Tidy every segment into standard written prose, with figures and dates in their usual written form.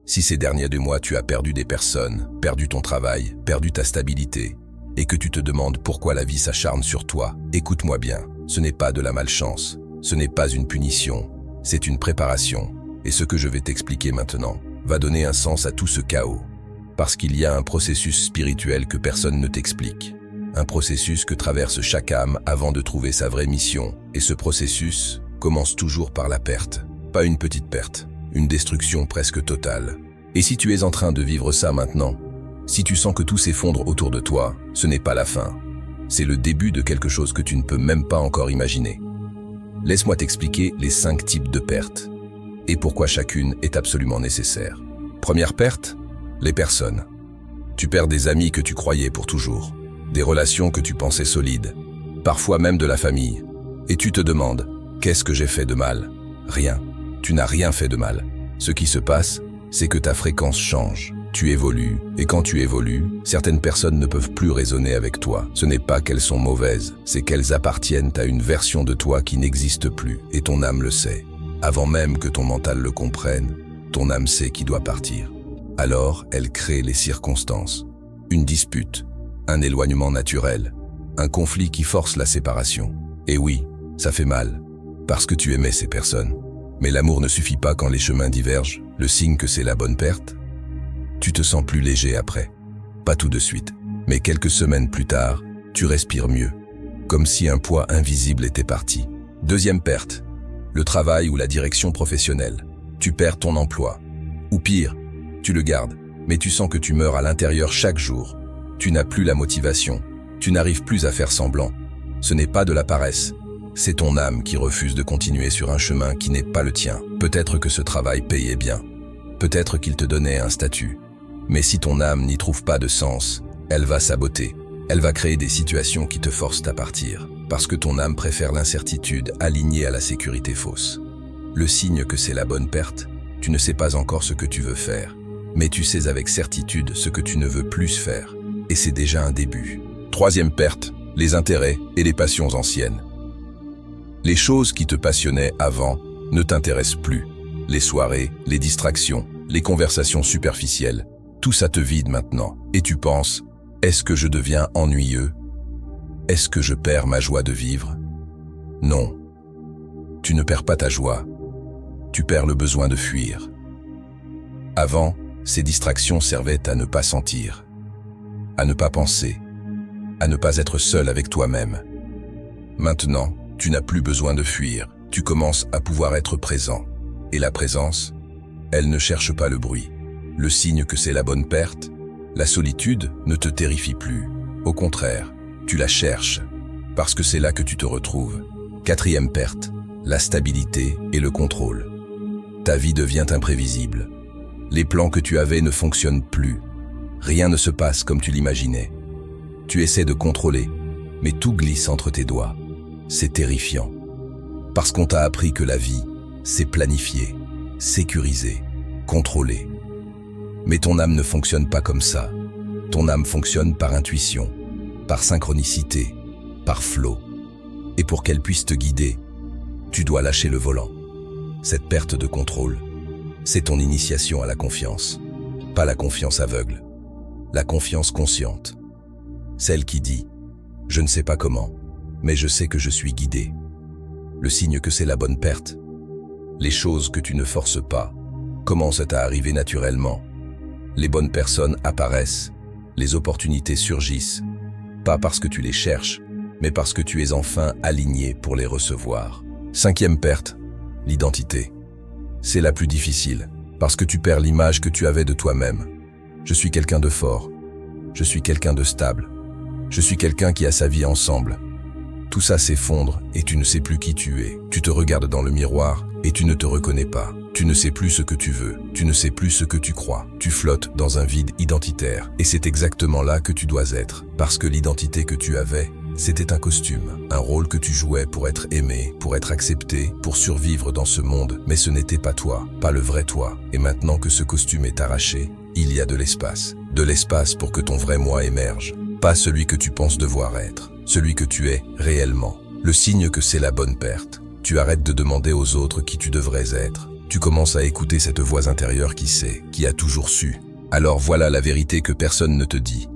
Si ces derniers 2 mois tu as perdu des personnes, perdu ton travail, perdu ta stabilité, et que tu te demandes pourquoi la vie s'acharne sur toi, écoute-moi bien, ce n'est pas de la malchance, ce n'est pas une punition, c'est une préparation, et ce que je vais t'expliquer maintenant va donner un sens à tout ce chaos. Parce qu'il y a un processus spirituel que personne ne t'explique. Un processus que traverse chaque âme avant de trouver sa vraie mission. Et ce processus commence toujours par la perte. Pas une petite perte, une destruction presque totale. Et si tu es en train de vivre ça maintenant, si tu sens que tout s'effondre autour de toi, ce n'est pas la fin. C'est le début de quelque chose que tu ne peux même pas encore imaginer. Laisse-moi t'expliquer les 5 types de pertes. Et pourquoi chacune est absolument nécessaire. Première perte, les personnes. Tu perds des amis que tu croyais pour toujours, des relations que tu pensais solides, parfois même de la famille. Et tu te demandes, qu'est-ce que j'ai fait de mal? Rien. Tu n'as rien fait de mal. Ce qui se passe, c'est que ta fréquence change. Tu évolues, et quand tu évolues, certaines personnes ne peuvent plus raisonner avec toi. Ce n'est pas qu'elles sont mauvaises, c'est qu'elles appartiennent à une version de toi qui n'existe plus, et ton âme le sait. Avant même que ton mental le comprenne, ton âme sait qui doit partir. Alors, elle crée les circonstances. Une dispute, un éloignement naturel, un conflit qui force la séparation. Et oui, ça fait mal, parce que tu aimais ces personnes. Mais l'amour ne suffit pas quand les chemins divergent, le signe que c'est la bonne perte. Tu te sens plus léger après. Pas tout de suite, mais quelques semaines plus tard, tu respires mieux, comme si un poids invisible était parti. Deuxième perte, le travail ou la direction professionnelle. Tu perds ton emploi. Ou pire, tu le gardes, mais tu sens que tu meurs à l'intérieur chaque jour. Tu n'as plus la motivation, tu n'arrives plus à faire semblant. Ce n'est pas de la paresse, c'est ton âme qui refuse de continuer sur un chemin qui n'est pas le tien. Peut-être que ce travail payait bien, peut-être qu'il te donnait un statut. Mais si ton âme n'y trouve pas de sens, elle va saboter. Elle va créer des situations qui te forcent à partir, parce que ton âme préfère l'incertitude alignée à la sécurité fausse. Le signe que c'est la bonne perte, tu ne sais pas encore ce que tu veux faire, mais tu sais avec certitude ce que tu ne veux plus faire, et c'est déjà un début. Troisième perte, les intérêts et les passions anciennes. Les choses qui te passionnaient avant ne t'intéressent plus. Les soirées, les distractions, les conversations superficielles, tout ça te vide maintenant, et tu penses, est-ce que je deviens ennuyeux? Est-ce que je perds ma joie de vivre? Non. Tu ne perds pas ta joie. Tu perds le besoin de fuir. Avant, ces distractions servaient à ne pas sentir, à ne pas penser, à ne pas être seul avec toi-même. Maintenant, tu n'as plus besoin de fuir, tu commences à pouvoir être présent. Et la présence, elle ne cherche pas le bruit. Le signe que c'est la bonne perte, la solitude ne te terrifie plus. Au contraire, tu la cherches, parce que c'est là que tu te retrouves. Quatrième perte, la stabilité et le contrôle. Ta vie devient imprévisible. Les plans que tu avais ne fonctionnent plus. Rien ne se passe comme tu l'imaginais. Tu essaies de contrôler, mais tout glisse entre tes doigts. C'est terrifiant. Parce qu'on t'a appris que la vie, c'est planifié, sécurisé, contrôlé. Mais ton âme ne fonctionne pas comme ça. Ton âme fonctionne par intuition, par synchronicité, par flow. Et pour qu'elle puisse te guider, tu dois lâcher le volant. Cette perte de contrôle, c'est ton initiation à la confiance. Pas la confiance aveugle, la confiance consciente. Celle qui dit « Je ne sais pas comment, mais je sais que je suis guidé ». Le signe que c'est la bonne perte. Les choses que tu ne forces pas commencent à arriver naturellement. Les bonnes personnes apparaissent, les opportunités surgissent, pas parce que tu les cherches, mais parce que tu es enfin aligné pour les recevoir. Cinquième perte, l'identité. C'est la plus difficile, parce que tu perds l'image que tu avais de toi-même. Je suis quelqu'un de fort, je suis quelqu'un de stable, je suis quelqu'un qui a sa vie ensemble. Tout ça s'effondre et tu ne sais plus qui tu es. Tu te regardes dans le miroir et tu ne te reconnais pas. Tu ne sais plus ce que tu veux, tu ne sais plus ce que tu crois. Tu flottes dans un vide identitaire et c'est exactement là que tu dois être. Parce que l'identité que tu avais, c'était un costume, un rôle que tu jouais pour être aimé, pour être accepté, pour survivre dans ce monde. Mais ce n'était pas toi, pas le vrai toi. Et maintenant que ce costume est arraché, il y a de l'espace. De l'espace pour que ton vrai moi émerge. Pas celui que tu penses devoir être, celui que tu es réellement. Le signe que c'est la bonne perte. Tu arrêtes de demander aux autres qui tu devrais être. Tu commences à écouter cette voix intérieure qui sait, qui a toujours su. Alors voilà la vérité que personne ne te dit.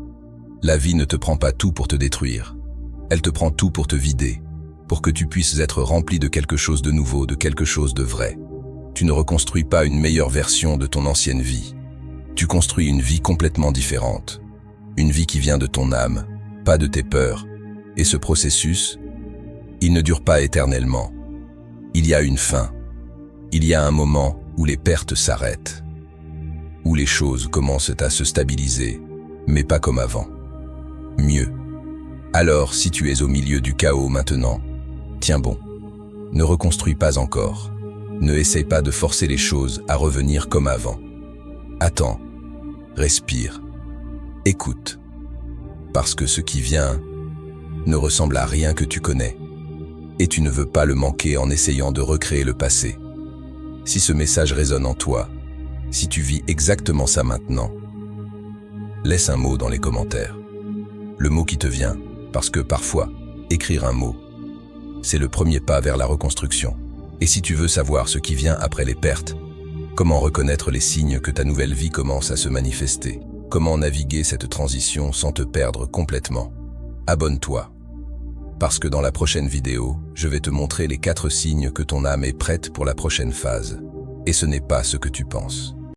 La vie ne te prend pas tout pour te détruire. Elle te prend tout pour te vider, pour que tu puisses être rempli de quelque chose de nouveau, de quelque chose de vrai. Tu ne reconstruis pas une meilleure version de ton ancienne vie. Tu construis une vie complètement différente. Une vie qui vient de ton âme, pas de tes peurs. Et ce processus, il ne dure pas éternellement. Il y a une fin. Il y a un moment où les pertes s'arrêtent, où les choses commencent à se stabiliser, mais pas comme avant. Mieux. Alors, si tu es au milieu du chaos maintenant, tiens bon, ne reconstruis pas encore. Ne essaye pas de forcer les choses à revenir comme avant. Attends, respire, écoute, parce que ce qui vient ne ressemble à rien que tu connais, et tu ne veux pas le manquer en essayant de recréer le passé. Si ce message résonne en toi, si tu vis exactement ça maintenant, laisse un mot dans les commentaires. Le mot qui te vient, parce que parfois, écrire un mot, c'est le premier pas vers la reconstruction. Et si tu veux savoir ce qui vient après les pertes, comment reconnaître les signes que ta nouvelle vie commence à se manifester, comment naviguer cette transition sans te perdre complètement, abonne-toi. Parce que dans la prochaine vidéo, je vais te montrer les 4 signes que ton âme est prête pour la prochaine phase. Et ce n'est pas ce que tu penses.